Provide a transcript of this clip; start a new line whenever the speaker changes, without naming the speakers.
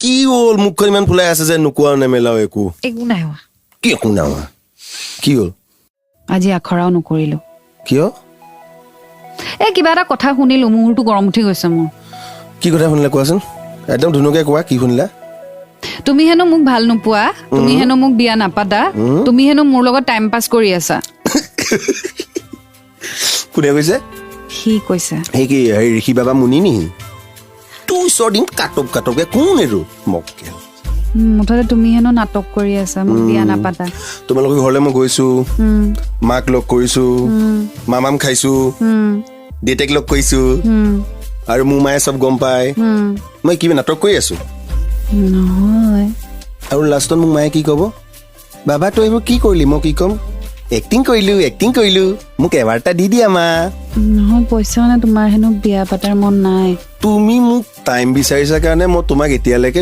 কি হ'ল মুখখন ইমান ফুলাই আছে যে নোকোৱা নেমেলাও একো
একো নাই হোৱা
কি একো নাই হোৱা কি হ'ল
আজি আখৰাও নকৰিলো
কিয়
কিবা এটা কথা শুনিলো মূৰটো গৰম উঠি গৈছে মোৰ
কি কথা শুনিলা কোৱাচোন একদম ধুনুকে কোৱা কি শুনিলা
তুমি হেনো মোক ভাল নোপোৱা তুমি হেনো মোক বিয়া নাপাতা তুমি হেনো মোৰ লগত টাইম পাছ কৰি আছা
কোনে কৈছে
সি কৈছে
সেই কি ঋষি বাবা মুনি নি তুই দিন কাটকে কোন এৰো মক্কে
মুঠতে তুমি হেনো নাটক কৰি আছা মোক বিয়া নাপাতা
তোমালোকৰ ঘৰলৈ মই গৈছো মাক লগ কৰিছো মামাম খাইছো দেউতাক লগ কৰিছো আৰু মোৰ মায়ে চব গম পায় মই কিবা নাটক কৰি আছো
নহয়
আৰু লাষ্টত মোক মায়ে কি ক'ব বাবা তই এইবোৰ কি কৰিলি মই কি ক'ম এক্টিং কৰিলো মোক এবাৰটা দি দিয়া মা
নহয় পইচা মানে তোমাৰ হেনো বিয়া পাতাৰ মন নাই
তুমি মোক টাইম বিচাৰিছা কাৰণে মই তোমাক এতিয়ালৈকে